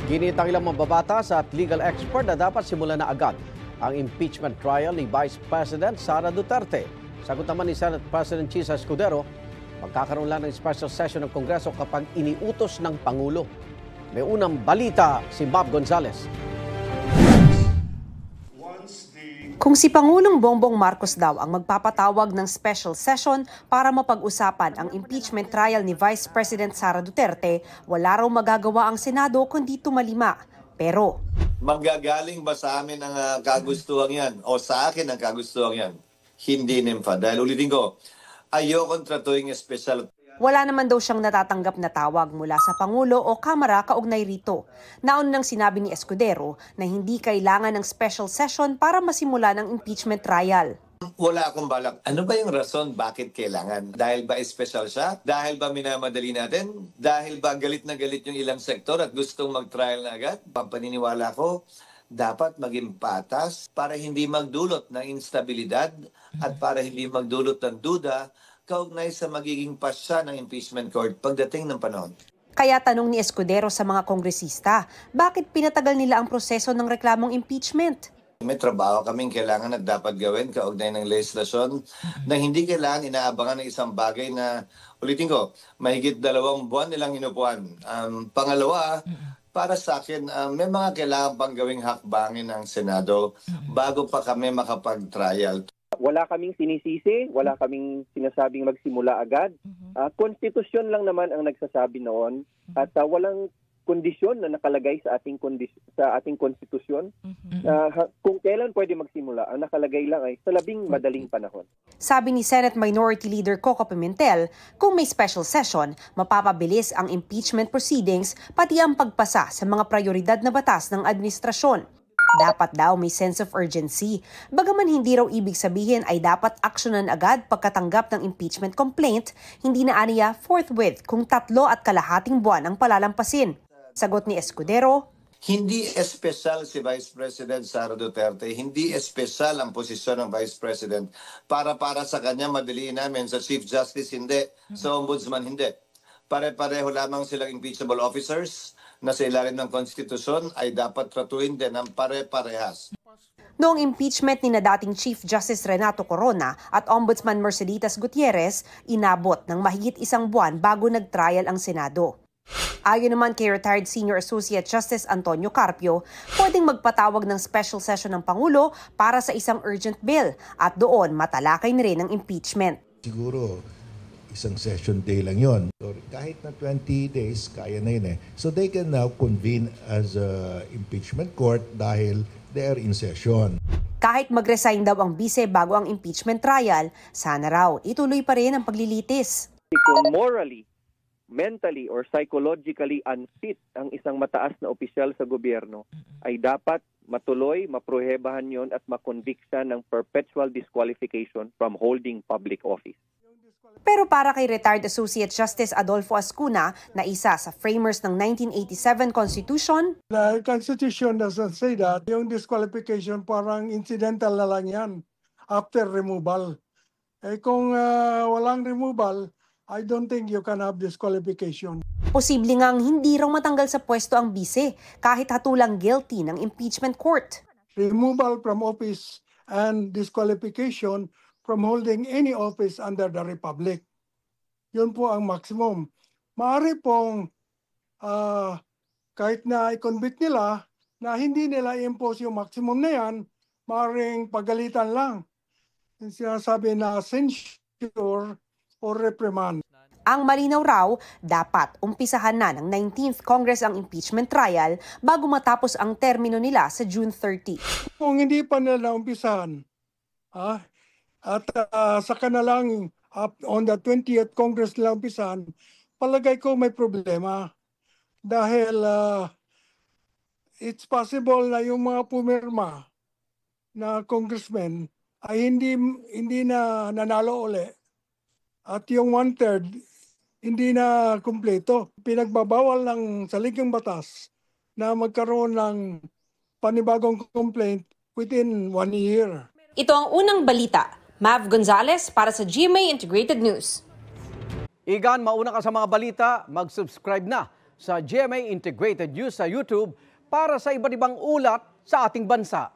Ginit ang ilang mababatas at legal expert na dapat simulan na agad ang impeachment trial ni Vice President Sara Duterte. Sagot naman ni Senate President Chisa Escudero, magkakaroon lang ng special session ng Kongreso kapag iniutos ng Pangulo. May unang balita si Bob Gonzales. Kung si Pangulong Bongbong Marcos daw ang magpapatawag ng special session para mapag-usapan ang impeachment trial ni Vice President Sara Duterte, wala raw magagawa ang Senado kundi tumalima. Pero manggagaling ba sa amin ang kagustuhan yan o sa akin ang kagustuhan yan? Hindi, Nympha. Dahil ulitin ko, ayokong tratuing special. wala naman daw siyang natatanggap na tawag mula sa Pangulo o Kamara kaugnay rito. Nauna nang sinabi ni Escudero na hindi kailangan ng special session para masimula ng impeachment trial. Wala akong balak. Ano ba yung rason bakit kailangan? Dahil ba special siya? Dahil ba minamadali natin? Dahil ba galit na galit yung ilang sektor at gustong mag-trial na agad? Paniniwala ko, dapat maging patas para hindi magdulot ng instabilidad at para hindi magdulot ng duda kaugnay sa magiging pasya ng impeachment court pagdating ng panahon. Kaya tanong ni Escudero sa mga kongresista, bakit pinatagal nila ang proseso ng reklamong impeachment? May trabaho kaming kailangan at dapat gawin kaugnay ng legislasyon na hindi kailangan inaabangan ng isang bagay na, ulitin ko, mahigit 2 buwan nilang inupuan. Pangalawa, para sa akin, may mga kailangan pang gawing hakbangin ng Senado bago pa kami makapag-trial. Wala kaming sinisisi, wala kaming sinasabing magsimula agad. Konstitusyon lang naman ang nagsasabi noon at walang kondisyon na nakalagay sa ating konstitusyon. Kung kailan pwede magsimula, ang nakalagay lang ay sa labing madaling panahon. Sabi ni Senate Minority Leader Coco Pimentel, kung may special session, mapapabilis ang impeachment proceedings pati ang pagpasa sa mga prioridad na batas ng administrasyon. Dapat daw may sense of urgency. Bagaman hindi raw ibig sabihin ay dapat aksyonan agad pagkatanggap ng impeachment complaint, hindi na aniya forthwith kung 3.5 buwan ang palalampasin. Sagot ni Escudero, hindi espesyal si Vice President Sara Duterte, hindi espesyal ang posisyon ng Vice President para sa kanya madaliin namin, sa Chief Justice hindi, sa Ombudsman hindi. Pare-pareho lamang silang impeachable officers na sa ilalim ng konstitusyon ay dapat tratuin din ng pare-parehas. Noong impeachment ni na dating Chief Justice Renato Corona at Ombudsman Merceditas Gutierrez, inabot ng mahigit 1 buwan bago nag-trial ang Senado. Ayon naman kay retired Senior Associate Justice Antonio Carpio, pwedeng magpatawag ng special session ng Pangulo para sa isang urgent bill at doon matalakay na rin ang impeachment. Siguro isang session day lang yon. So, kahit na 20 days, kaya na yun eh. So they can now convene as a impeachment court dahil they are in session. Kahit mag-resign daw ang bise bago ang impeachment trial, sana raw ituloy pa rin ang paglilitis. Kung morally, mentally or psychologically unfit ang isang mataas na opisyal sa gobyerno, ay dapat matuloy, maprohebahan yon at makonvict siya ng perpetual disqualification from holding public office. Pero para kay retired Associate Justice Adolfo Ascuna, na isa sa framers ng 1987 Constitution, the Constitution doesn't say that. Yung disqualification parang incidental na lang yan after removal. Kung walang removal, I don't think you can have disqualification. posible ngang hindi raw matanggal sa pwesto ang bise kahit hatulang guilty ng impeachment court. Removal from office and disqualification from holding any office under the Republic. Yun po ang maximum. Maaari pong kahit na i-convict nila na hindi nila i-impose yung maximum na yan, maaaring pagalitan lang. Yung sinasabi na censure or reprimand. Ang malinaw raw, dapat umpisahan na ng 19th Congress ang impeachment trial bago matapos ang termino nila sa June 30. Kung hindi pa nila umpisahan, at saka na lang on the 20th Congress nila umpisahan, palagay ko may problema. Dahil it's possible na yung mga pumirma na congressmen ay hindi na nanalo uli. At yung 1/3, hindi na kumpleto. Pinagbabawal ng saligang batas na magkaroon ng panibagong complaint within 1 year. Ito ang unang balita. Mav Gonzales para sa GMA Integrated News. Igan, mauna ka sa mga balita, mag-subscribe na sa GMA Integrated News sa YouTube para sa iba't ibang ulat sa ating bansa.